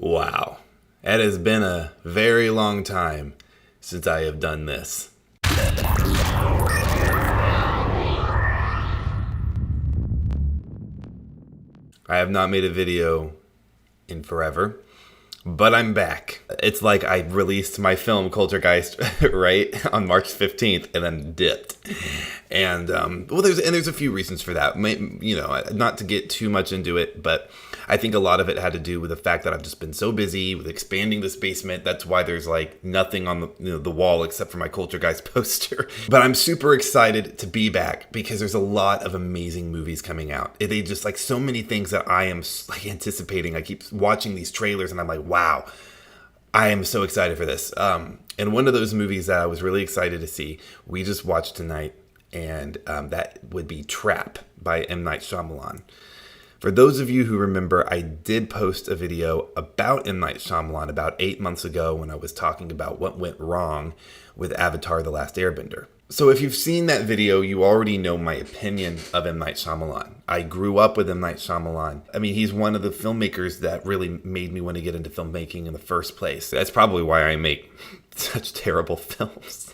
Wow. It has been a very long time since I have done this. I have not made a video in forever, but I'm back. It's like I released my film Culturegeist right on March 15th and then dipped. And there's a few reasons for that. Not to get too much into it, but I think a lot of it had to do with the fact that I've just been so busy with expanding this basement. That's why there's like nothing on the wall except for my Culturegeist poster. But I'm super excited to be back because there's a lot of amazing movies coming out. They just like so many things that I am like anticipating. I keep watching these trailers and I'm like, wow, I am so excited for this. And one of those movies that I was really excited to see, we just watched tonight. And that would be Trap by M. Night Shyamalan. For those of you who remember, I did post a video about M. Night Shyamalan about 8 months ago when I was talking about what went wrong with Avatar: The Last Airbender. So if you've seen that video, you already know my opinion of M. Night Shyamalan. I grew up with M. Night Shyamalan. I mean, he's one of the filmmakers that really made me want to get into filmmaking in the first place. That's probably why I make such terrible films.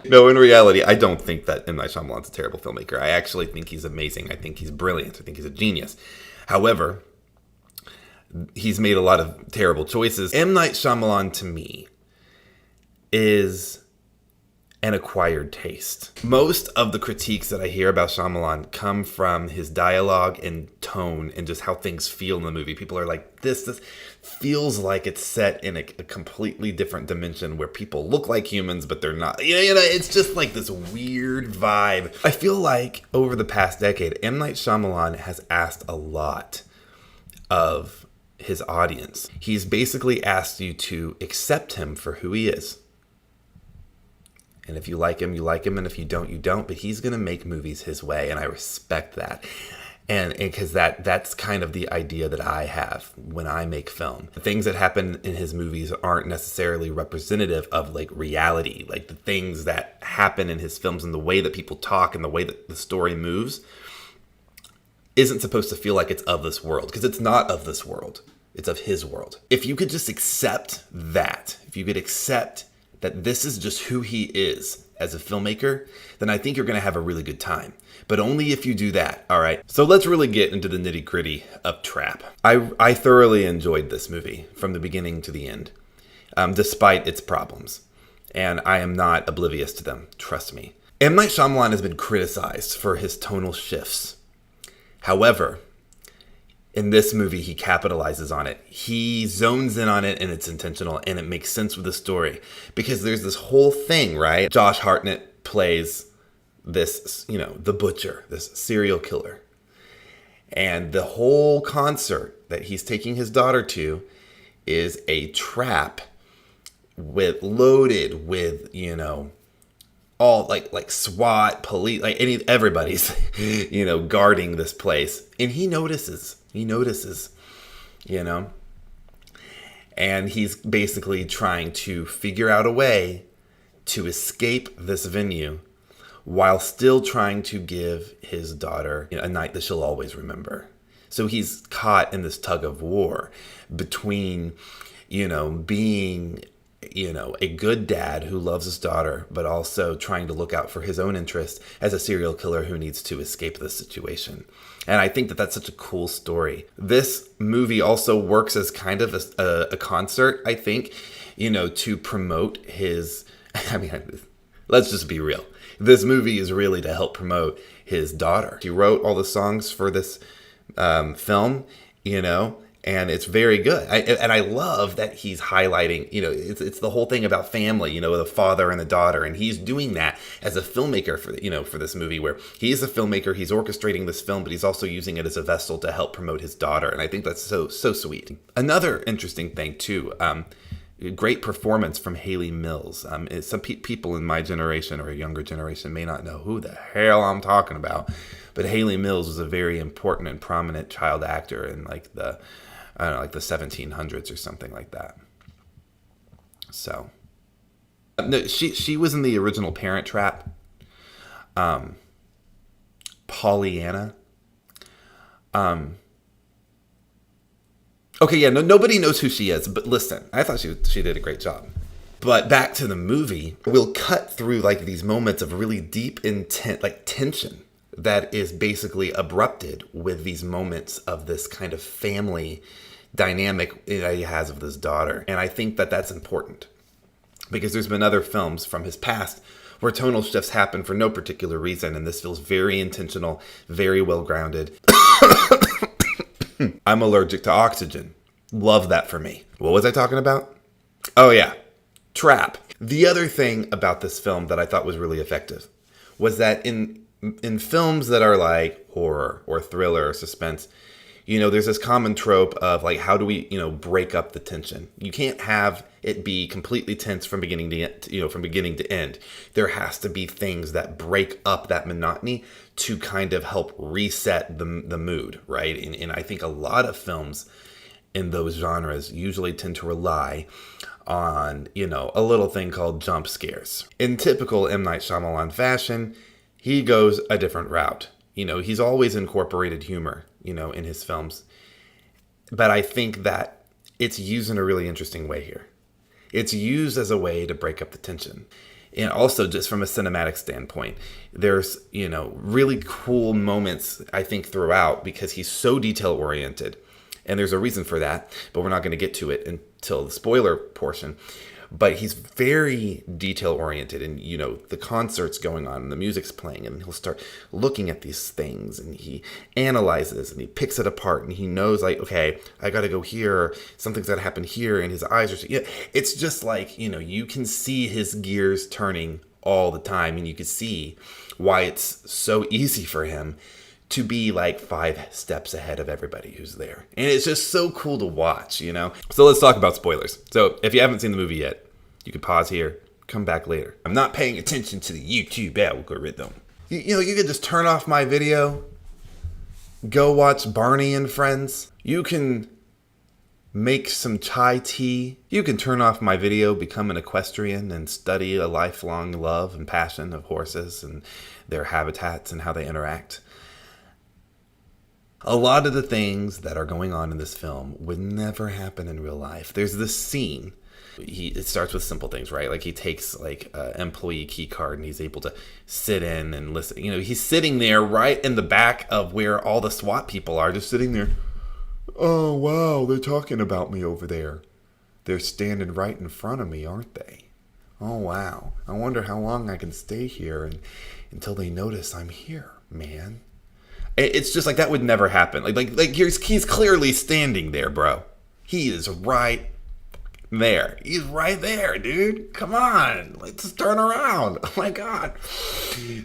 No, in reality, I don't think that M. Night Shyamalan's a terrible filmmaker. I actually think he's amazing. I think he's brilliant. I think he's a genius. However, he's made a lot of terrible choices. M. Night Shyamalan, to me, is an acquired taste. Most of the critiques that I hear about Shyamalan come from his dialogue and tone and just how things feel in the movie. People are like, this feels like it's set in a completely different dimension where people look like humans, but they're not. It's just like this weird vibe. I feel like over the past decade, M. Night Shyamalan has asked a lot of his audience. He's basically asked you to accept him for who he is. And if you like him, you like him. And if you don't, you don't. But he's going to make movies his way. And I respect that. And because that's kind of the idea that I have when I make film. The things that happen in his movies aren't necessarily representative of like reality. Like the things that happen in his films and the way that people talk and the way that the story moves isn't supposed to feel like it's of this world. Because it's not of this world. It's of his world. If you could just accept that, if you could accept that this is just who he is as a filmmaker, then I think you're going to have a really good time. But only if you do that, all right? So let's really get into the nitty-gritty of Trap. I thoroughly enjoyed this movie from the beginning to the end, despite its problems. And I am not oblivious to them, trust me. M. Night Shyamalan has been criticized for his tonal shifts. However, in this movie, he capitalizes on it. He zones in on it, and it's intentional, and it makes sense with the story. Because there's this whole thing, right? Josh Hartnett plays this, the butcher, this serial killer. And the whole concert that he's taking his daughter to is a trap loaded with, all like SWAT, police, like everybody's, guarding this place. And he notices, and he's basically trying to figure out a way to escape this venue while still trying to give his daughter a night that she'll always remember. So he's caught in this tug of war between, being a good dad who loves his daughter, but also trying to look out for his own interest as a serial killer who needs to escape this situation. And I think that that's such a cool story. This movie also works as kind of a concert, I think, to promote his, let's just be real. This movie is really to help promote his daughter. He wrote all the songs for this film, and it's very good. I love that he's highlighting, it's the whole thing about family, the father and the daughter. And he's doing that as a filmmaker for this movie, where he is a filmmaker, he's orchestrating this film, but he's also using it as a vessel to help promote his daughter. And I think that's so sweet. Another interesting thing too, great performance from Haley Mills. Some people in my generation or a younger generation may not know who the hell I'm talking about, but Haley Mills was a very important and prominent child actor in like the 1700s or something like that. So, no, she was in the original Parent Trap. Pollyanna. Okay, yeah, no, nobody knows who she is, but listen, I thought she did a great job. But back to the movie, we'll cut through like these moments of really deep intent, like tension that is basically abrupted with these moments of this kind of family dynamic that he has with his daughter. And I think that that's important because there's been other films from his past where tonal shifts happen for no particular reason. And this feels very intentional, very well grounded. I'm allergic to oxygen. Love that for me. What was I talking about? Oh, yeah. Trap. The other thing about this film that I thought was really effective was that in films that are like horror or thriller or suspense, you know, there's this common trope of like, how do we, you know, break up the tension? You can't have it be completely tense from beginning to end, you know, from beginning to end. There has to be things that break up that monotony to kind of help reset the mood, right? And I think a lot of films in those genres usually tend to rely on, you know, a little thing called jump scares. In typical M. Night Shyamalan fashion, he goes a different route. You know, he's always incorporated humor, you know, in his films. But I think that it's used in a really interesting way here. It's used as a way to break up the tension. And also just from a cinematic standpoint, there's, you know, really cool moments, I think, throughout because he's so detail oriented. And there's a reason for that, but we're not going to get to it until the spoiler portion. But he's very detail oriented, and you know, the concert's going on and the music's playing, and he'll start looking at these things and he analyzes and he picks it apart and he knows like, okay, I got to go here, something's got to happen here, and his eyes are, you know, it's just like, you know, you can see his gears turning all the time, and you can see why it's so easy for him to be like 5 steps ahead of everybody who's there. And it's just so cool to watch, you know? So let's talk about spoilers. So if you haven't seen the movie yet, you can pause here, come back later. I'm not paying attention to the YouTube algorithm. You know, you could just turn off my video, go watch Barney and Friends. You can make some chai tea. You can turn off my video, become an equestrian, and study a lifelong love and passion of horses and their habitats and how they interact. A lot of the things that are going on in this film would never happen in real life. There's this scene. It starts with simple things, right? Like he takes like an employee key card and he's able to sit in and listen. You know, he's sitting there right in the back of where all the SWAT people are, just sitting there. Oh, wow, they're talking about me over there. They're standing right in front of me, aren't they? Oh, wow. I wonder how long I can stay here until they notice I'm here, man. It's just like that would never happen. Like he's clearly standing there, bro. He is right there. He's right there, dude. Come on. Let's turn around. Oh my God.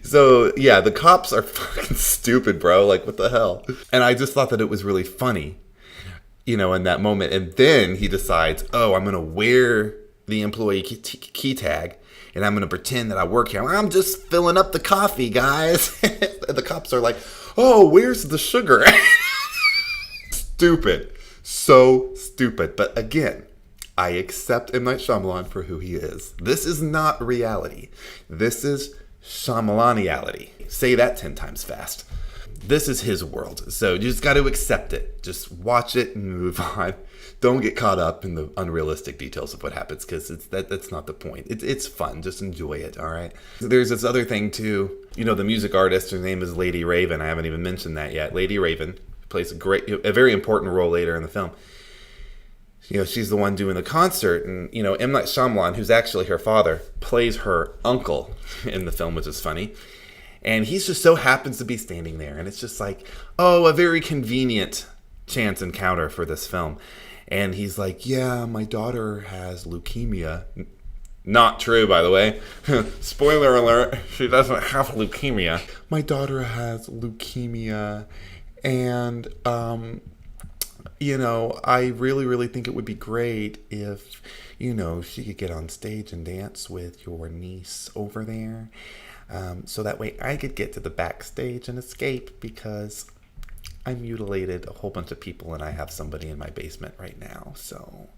So yeah, the cops are fucking stupid, bro. Like what the hell? And I just thought that it was really funny, you know, in that moment. And then he decides, oh, I'm going to wear the employee key tag and I'm going to pretend that I work here. I'm just filling up the coffee, guys. And the cops are like, oh, where's the sugar? Stupid. So stupid. But again, I accept M. Night Shyamalan for who he is. This is not reality. This is Shyamalaniality. Say that 10 times fast. This is his world. So you just got to accept it. Just watch it and move on. Don't get caught up in the unrealistic details of what happens because that's not the point. It's fun. Just enjoy it, all right? There's this other thing, too. You know, the music artist, her name is Lady Raven. I haven't even mentioned that yet. Lady Raven plays a very important role later in the film. You know, she's the one doing the concert. And, you know, M. Night Shyamalan, who's actually her father, plays her uncle in the film, which is funny. And he just so happens to be standing there. And it's just like, oh, a very convenient chance encounter for this film. And he's like, yeah, my daughter has leukemia. Not true, by the way. Spoiler alert, she doesn't have leukemia. My daughter has leukemia. And, you know, I really, really think it would be great if, you know, she could get on stage and dance with your niece over there. So that way I could get to the backstage and escape because I mutilated a whole bunch of people and I have somebody in my basement right now. So,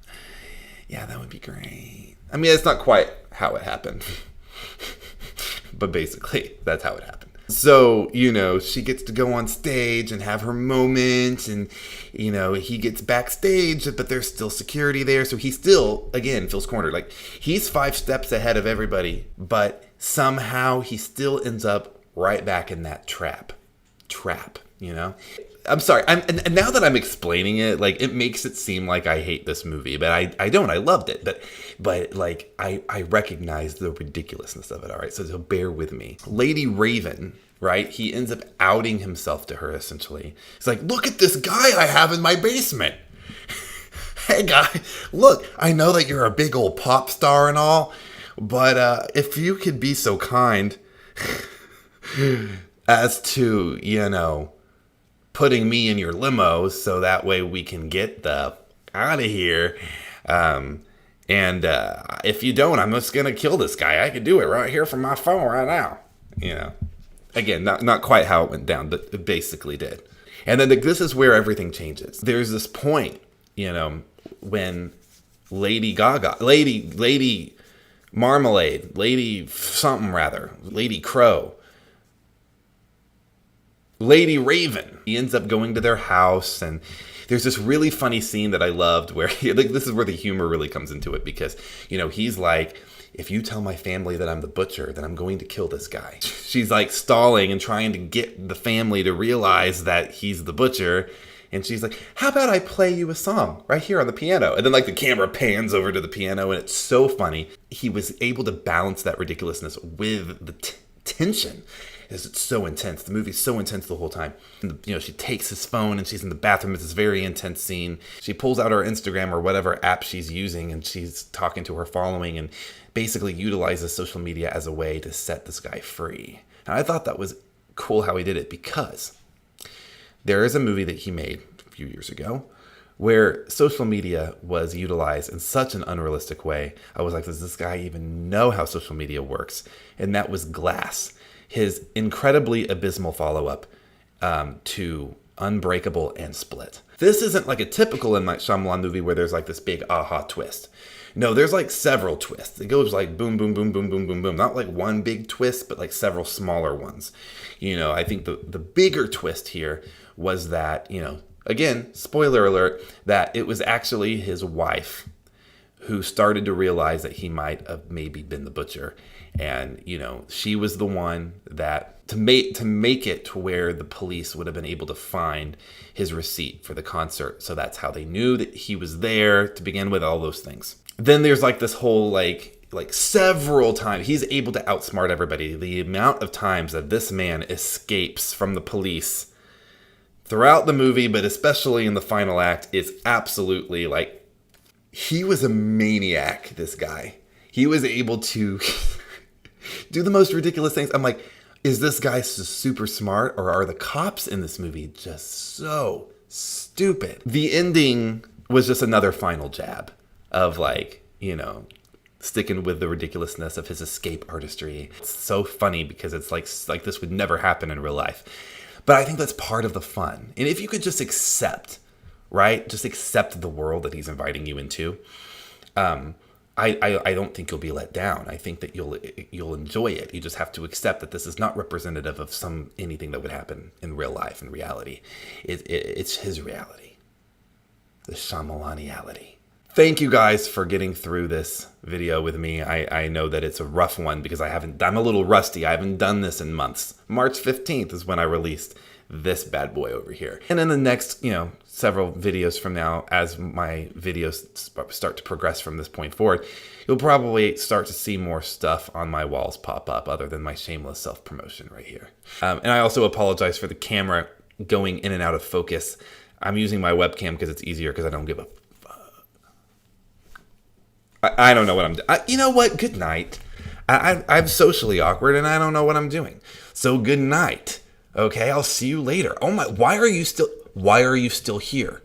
yeah, that would be great. I mean, it's not quite how it happened. But basically, that's how it happened. So, she gets to go on stage and have her moment, and, he gets backstage, but there's still security there. So he still, again, feels cornered. Like, he's 5 steps ahead of everybody, but somehow he still ends up right back in that trap, I'm sorry. And now that I'm explaining it, like, it makes it seem like I hate this movie, but I don't. I loved it, but like, I recognize the ridiculousness of it. All right, so bear with me. Lady Raven, right? He ends up outing himself to her. Essentially, he's like, "Look at this guy I have in my basement. Hey, guy, look. I know that you're a big old pop star and all, but if you could be so kind as to, putting me in your limo so that way we can get the out of here. And if you don't, I'm just going to kill this guy. I could do it right here from my phone right now." Again, not quite how it went down, but it basically did. And then this is where everything changes. There's this point, when Lady Gaga, Lady Marmalade, Lady something rather, Lady Crow, Lady Raven, he ends up going to their house, and there's this really funny scene that I loved where this is where the humor really comes into it, because he's like, "If you tell my family that I'm the butcher, then I'm going to kill this guy." She's like stalling and trying to get the family to realize that he's the butcher, and she's like, "How about I play you a song right here on the piano?" And then like the camera pans over to the piano, and it's so funny. He was able to balance that ridiculousness with the tension. It's so intense. The movie's so intense the whole time. And, she takes his phone and she's in the bathroom. It's this very intense scene. She pulls out her Instagram or whatever app she's using, and she's talking to her following and basically utilizes social media as a way to set this guy free. And I thought that was cool how he did it, because there is a movie that he made a few years ago where social media was utilized in such an unrealistic way. I was like, does this guy even know how social media works? And that was Glass. His incredibly abysmal follow-up to Unbreakable and Split. This isn't like a typical M. Night Shyamalan movie where there's like this big aha twist. No, there's like several twists. It goes like boom, boom, boom, boom, boom, boom, boom. Not like one big twist, but like several smaller ones. I think the bigger twist here was that, again, spoiler alert, that it was actually his wife who started to realize that he might have maybe been the butcher. And, she was the one that to make it to where the police would have been able to find his receipt for the concert. So that's how they knew that he was there to begin with, all those things. Then there's like this whole like several times he's able to outsmart everybody. The amount of times that this man escapes from the police throughout the movie, but especially in the final act, is absolutely like, he was a maniac, this guy. He was able to do the most ridiculous things. I'm like, is this guy super smart, or are the cops in this movie just so stupid? The ending was just another final jab of like, sticking with the ridiculousness of his escape artistry. It's so funny because it's like this would never happen in real life. But I think that's part of the fun. And if you could just accept, right? Just accept the world that he's inviting you into. I don't think you'll be let down. I think that you'll enjoy it. You just have to accept that this is not representative of anything that would happen in real life, in reality. It's his reality. The Shyamalan-reality. Thank you guys for getting through this video with me. I know that it's a rough one because I'm a little rusty. I haven't done this in months. March 15th is when I released this bad boy over here. And in the next, several videos from now, as my videos start to progress from this point forward, you'll probably start to see more stuff on my walls pop up other than my shameless self-promotion right here. And I also apologize for the camera going in and out of focus. I'm using my webcam because it's easier because I don't give a fuck. I don't know what I'm doing. You know what? Good night. I'm socially awkward and I don't know what I'm doing. So good night. Okay, I'll see you later. Oh my, why are you still here?